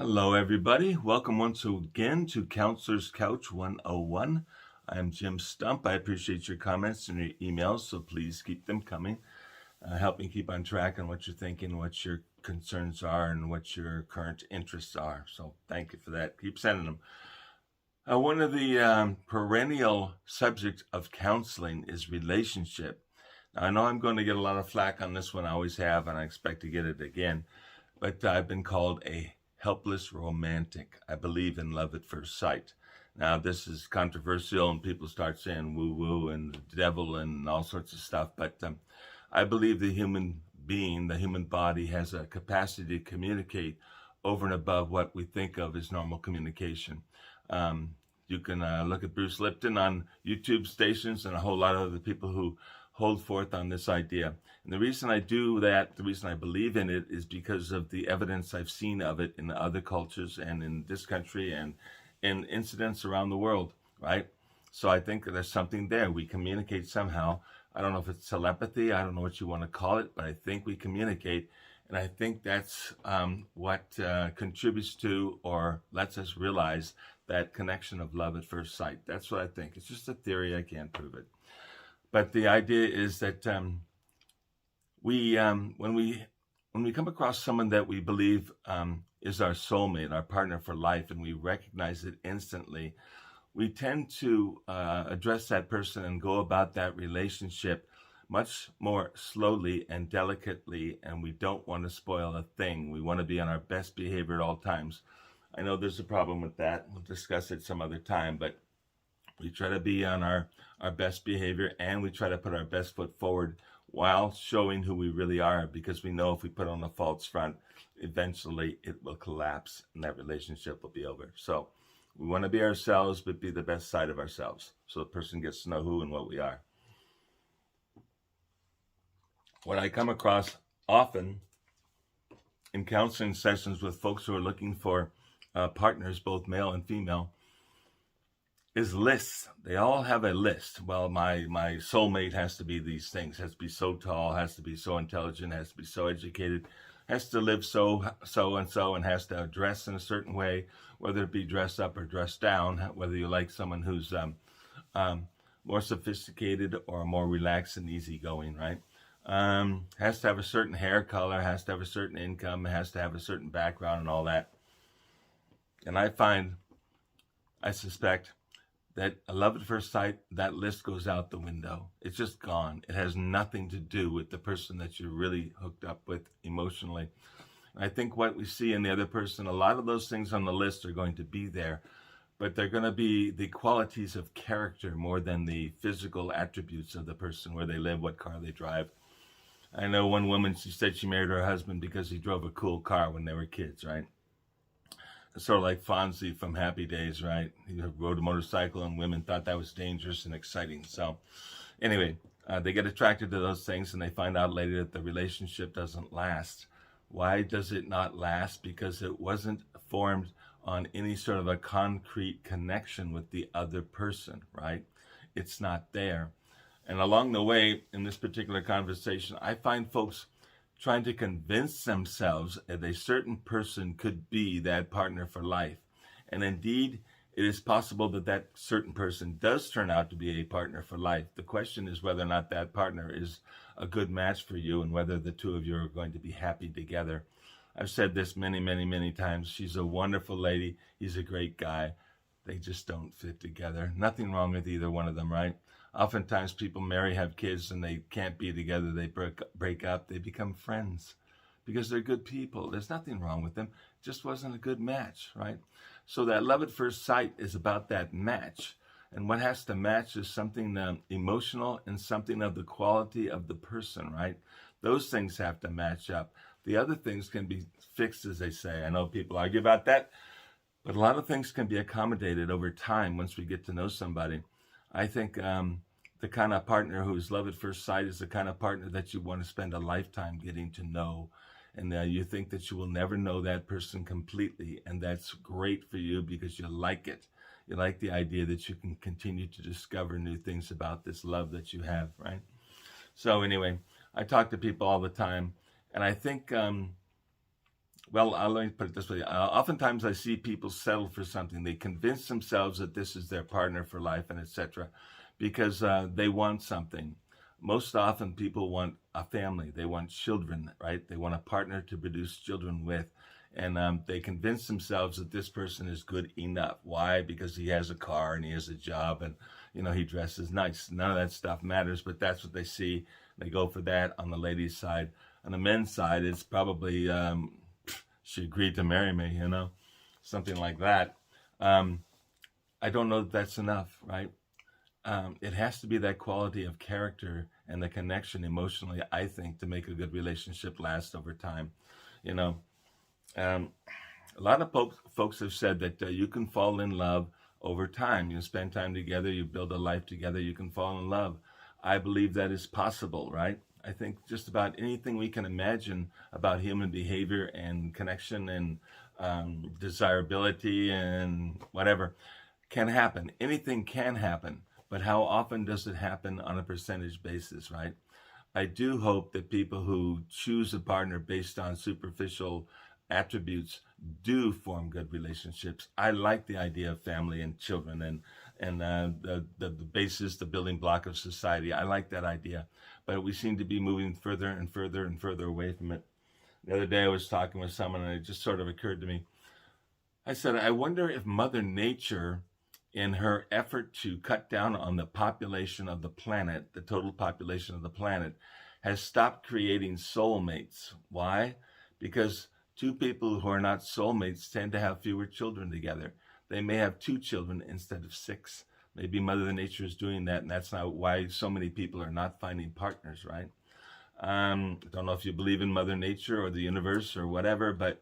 Hello, everybody. Welcome once again to Counselor's Couch 101. I'm Jim Stump. I appreciate your comments and your emails, so please keep them coming. Help me keep on track on what you're thinking, what your concerns are, and what your current interests are. So thank you for that. Keep sending them. One of the perennial subjects of counseling is relationship. Now, I know I'm going to get a lot of flack on this one. I always have, and I expect to get it again. But I've been called a helpless romantic. I believe in love at first sight. Now, this is controversial, and people start saying woo-woo and the devil and all sorts of stuff. But I believe the human being, the human body, has a capacity to communicate over and above what we think of as normal communication. You can look at Bruce Lipton on YouTube stations and a whole lot of other people who hold forth on this idea. And the reason I do that, the reason I believe in it, is because of the evidence I've seen of it in other cultures and in this country and in incidents around the world, right? So I think there's something there. We communicate somehow. I don't know if it's telepathy. I don't know what you want to call it, but I think we communicate. And I think that's what contributes to or lets us realize that connection of love at first sight. That's what I think. It's just a theory. I can't prove it. But the idea is that when we come across someone that we believe is our soulmate, our partner for life, and we recognize it instantly, we tend to address that person and go about that relationship much more slowly and delicately, and we don't want to spoil a thing. We want to be on our best behavior at all times. I know there's a problem with that. We'll discuss it some other time, but we try to be on our best behavior, and we try to put our best foot forward while showing who we really are, because we know if we put on a false front, eventually it will collapse and that relationship will be over. So we want to be ourselves, but be the best side of ourselves, so the person gets to know who and what we are. What I come across often in counseling sessions with folks who are looking for partners, both male and female, is lists. They all have a list. Well, my soulmate has to be these things, has to be so tall, has to be so intelligent, has to be so educated, has to live so and so, and has to dress in a certain way, whether it be dress up or dress down, whether you like someone who's more sophisticated or more relaxed and easygoing, right? Has to have a certain hair color, has to have a certain income, has to have a certain background and all that. And I suspect that a love at first sight, that list goes out the window. It's just gone. It has nothing to do with the person that you're really hooked up with emotionally. And I think what we see in the other person, a lot of those things on the list are going to be there, but they're going to be the qualities of character more than the physical attributes of the person, where they live, what car they drive. I know one woman, she said she married her husband because he drove a cool car when they were kids, right? Sort of like Fonzie from Happy Days, right? He rode a motorcycle and women thought that was dangerous and exciting. So anyway, they get attracted to those things, and they find out later that the relationship doesn't last. Why does it not last? Because it wasn't formed on any sort of a concrete connection with the other person, right? It's not there. And along the way, in this particular conversation, I find folks trying to convince themselves that a certain person could be that partner for life. And indeed, it is possible that that certain person does turn out to be a partner for life. The question is whether or not that partner is a good match for you, and whether the two of you are going to be happy together. I've said this many, many, many times. She's a wonderful lady. He's a great guy. They just don't fit together. Nothing wrong with either one of them, right? Oftentimes people marry, have kids, and they can't be together. They break up. They become friends because they're good people. There's nothing wrong with them. It just wasn't a good match, right? So that love at first sight is about that match. And what has to match is something emotional and something of the quality of the person, right? Those things have to match up. The other things can be fixed, as they say. I know people argue about that, but a lot of things can be accommodated over time once we get to know somebody. I think the kind of partner who's love at first sight is the kind of partner that you want to spend a lifetime getting to know. And you think that you will never know that person completely. And that's great for you because you like it. You like the idea that you can continue to discover new things about this love that you have, right? So anyway, I talk to people all the time. And I think well, let me put it this way. Oftentimes I see people settle for something. They convince themselves that this is their partner for life and etc. because they want something. Most often people want a family. They want children, right? They want a partner to produce children with. And they convince themselves that this person is good enough. Why? Because he has a car and he has a job and, he dresses nice. None of that stuff matters, but that's what they see. They go for that on the ladies' side. On the men's side, it's probably, she agreed to marry me, something like that. I don't know that that's enough, right? It has to be that quality of character and the connection emotionally, I think, to make a good relationship last over time. A lot of folks have said that you can fall in love over time. You spend time together, you build a life together, you can fall in love. I believe that is possible, right? I think just about anything we can imagine about human behavior and connection and desirability and whatever can happen. Anything can happen, but how often does it happen on a percentage basis, right? I do hope that people who choose a partner based on superficial attributes do form good relationships. I like the idea of family and children and the basis, the building block of society. I like that idea, but we seem to be moving further and further and further away from it. The other day I was talking with someone and it just sort of occurred to me. I said, I wonder if Mother Nature, in her effort to cut down on the population of the planet, the total population of the planet, has stopped creating soulmates. Why? Because two people who are not soulmates tend to have fewer children together. They may have 2 children instead of 6. Maybe Mother Nature is doing that, and that's not why so many people are not finding partners, right? I don't know if you believe in Mother Nature or the universe or whatever, but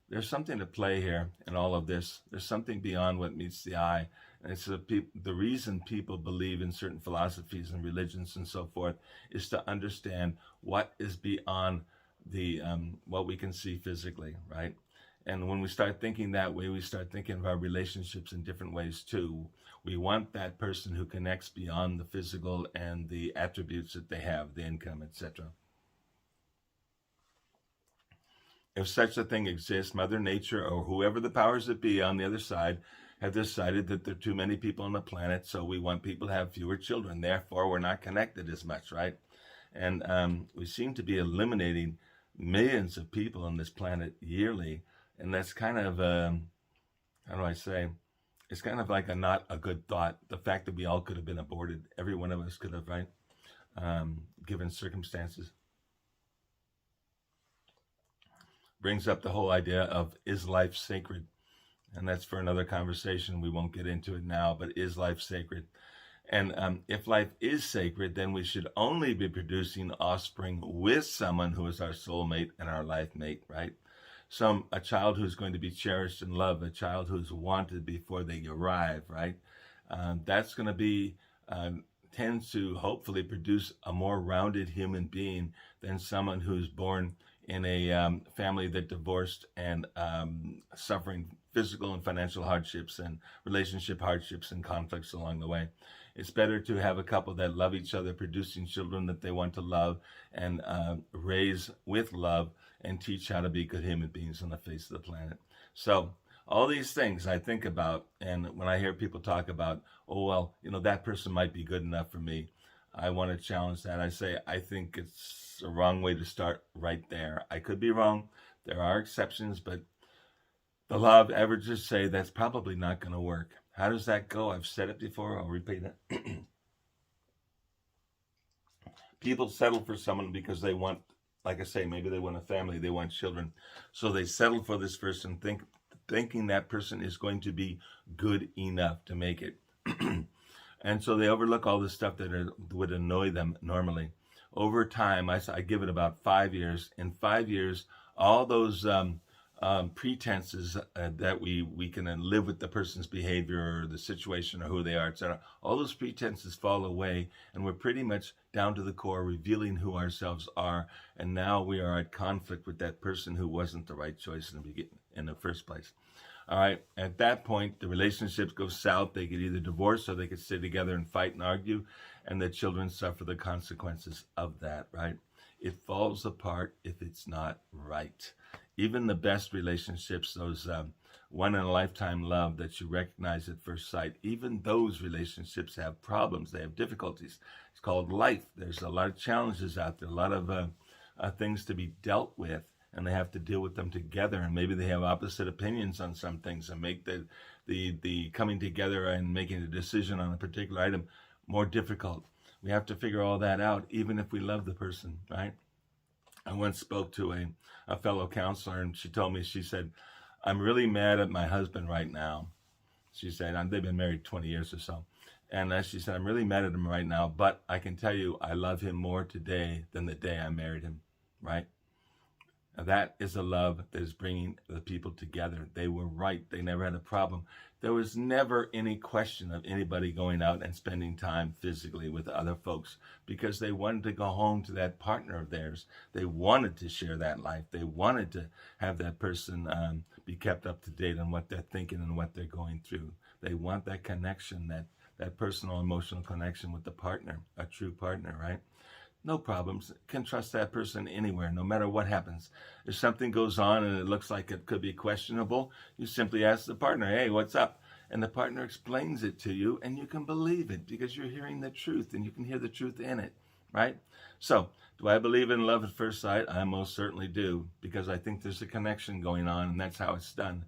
there's something to play here in all of this. There's something beyond what meets the eye. And it's the reason people believe in certain philosophies and religions and so forth is to understand what is beyond the what we can see physically, right? And when we start thinking that way, we start thinking of our relationships in different ways too. We want that person who connects beyond the physical and the attributes that they have, the income, etc. If such a thing exists, Mother Nature or whoever the powers that be on the other side have decided that there are too many people on the planet, so we want people to have fewer children. Therefore, we're not connected as much, right? And we seem to be eliminating millions of people on this planet yearly, and that's kind of, how do I say, it's kind of like not a good thought. The fact that we all could have been aborted, every one of us could have, right? Given circumstances. Brings up the whole idea of, is life sacred? And that's for another conversation. We won't get into it now, but is life sacred? And if life is sacred, then we should only be producing offspring with someone who is our soulmate and our life mate, right? A child who's going to be cherished and loved, a child who's wanted before they arrive, right? That's going to be, tends to hopefully produce a more rounded human being than someone who's born in a family that divorced and suffering physical and financial hardships and relationship hardships and conflicts along the way. It's better to have a couple that love each other, producing children that they want to love and raise with love and teach how to be good human beings on the face of the planet. So all these things I think about, and when I hear people talk about, oh, well, that person might be good enough for me, I want to challenge that. I say, I think it's a wrong way to start right there. I could be wrong. There are exceptions, but the law of averages say that's probably not going to work. How does that go? I've said it before. I'll repeat it. People settle for someone because they want, like I say, maybe they want a family, they want children. So they settle for this person thinking that person is going to be good enough to make it. And so they overlook all the stuff that would annoy them normally. Over time, I give it about 5 years. In 5 years, all those pretenses that we can live with the person's behavior or the situation or who they are, etc. All those pretenses fall away, and we're pretty much down to the core, revealing who ourselves are. And now we are at conflict with that person who wasn't the right choice in the first place. All right. At that point, the relationships go south. They could either divorce or they could stay together and fight and argue, and the children suffer the consequences of that, right? It falls apart if it's not right. Even the best relationships, those one in a lifetime love that you recognize at first sight, even those relationships have problems. They have difficulties. It's called life. There's a lot of challenges out there, a lot of things to be dealt with, and they have to deal with them together. And maybe they have opposite opinions on some things, and make the coming together and making a decision on a particular item more difficult. We have to figure all that out, even if we love the person, right? I once spoke to a fellow counselor, and she told me, she said, I'm really mad at my husband right now. She said, they've been married 20 years or so. And she said, I'm really mad at him right now, but I can tell you I love him more today than the day I married him, right? Now, that is a love that is bringing the people together. They were right. They never had a problem. There was never any question of anybody going out and spending time physically with other folks because they wanted to go home to that partner of theirs. They wanted to share that life. They wanted to have that person be kept up to date on what they're thinking and what they're going through. They want that connection, that personal emotional connection with the partner, a true partner, right? No problems. Can trust that person anywhere, no matter what happens. If something goes on and it looks like it could be questionable, you simply ask the partner, hey, what's up? And the partner explains it to you, and you can believe it because you're hearing the truth, and you can hear the truth in it, right? So, do I believe in love at first sight? I most certainly do, because I think there's a connection going on, and that's how it's done.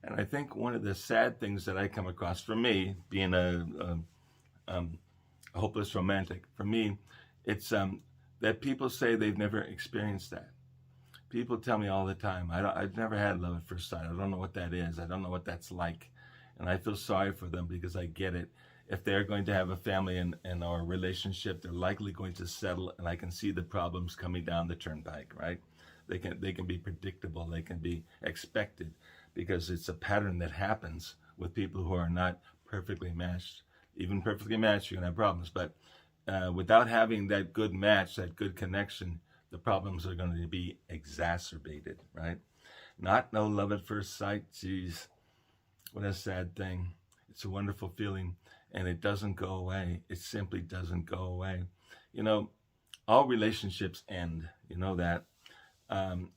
And I think one of the sad things that I come across, for me, being a hopeless romantic, for me, it's that people say they've never experienced that. People tell me all the time, I've never had love at first sight. I don't know what that is. I don't know what that's like. And I feel sorry for them because I get it. If they're going to have a family and our relationship, they're likely going to settle, and I can see the problems coming down the turnpike, right? They can be predictable. They can be expected because it's a pattern that happens with people who are not perfectly matched. Even perfectly matched, you're going to have problems. But without having that good match, that good connection, the problems are going to be exacerbated, right? Not no love at first sight. Geez, what a sad thing. It's a wonderful feeling, and it doesn't go away. It simply doesn't go away. You know, all relationships end. You know that.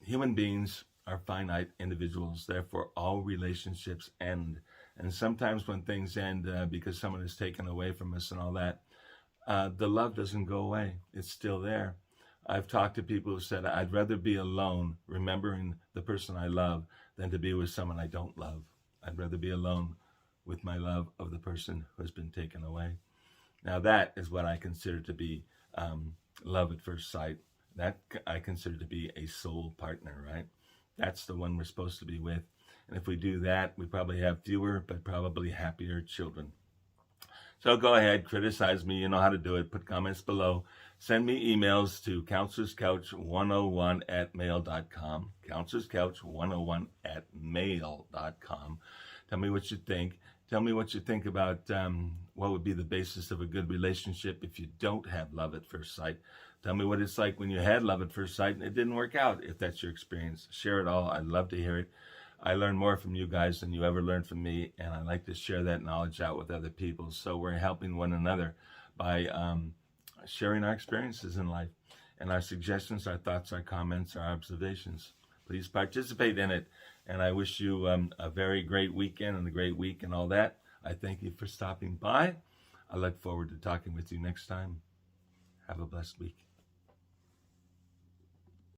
Human beings are finite individuals. Therefore, all relationships end. And sometimes when things end because someone is taken away from us and all that, the love doesn't go away. It's still there. I've talked to people who said, I'd rather be alone remembering the person I love than to be with someone I don't love. I'd rather be alone with my love of the person who has been taken away. Now that is what I consider to be love at first sight. That I consider to be a soul partner, right? That's the one we're supposed to be with. And if we do that, we probably have fewer, but probably happier children. So go ahead, criticize me. You know how to do it. Put comments below. Send me emails to counselorscouch101@mail.com. counselorscouch101@mail.com. Tell me what you think. Tell me what you think about what would be the basis of a good relationship if you don't have love at first sight. Tell me what it's like when you had love at first sight and it didn't work out, if that's your experience. Share it all. I'd love to hear it. I learn more from you guys than you ever learned from me, and I like to share that knowledge out with other people. So we're helping one another by sharing our experiences in life and our suggestions, our thoughts, our comments, our observations. Please participate in it, and I wish you a very great weekend and a great week and all that. I thank you for stopping by. I look forward to talking with you next time. Have a blessed week.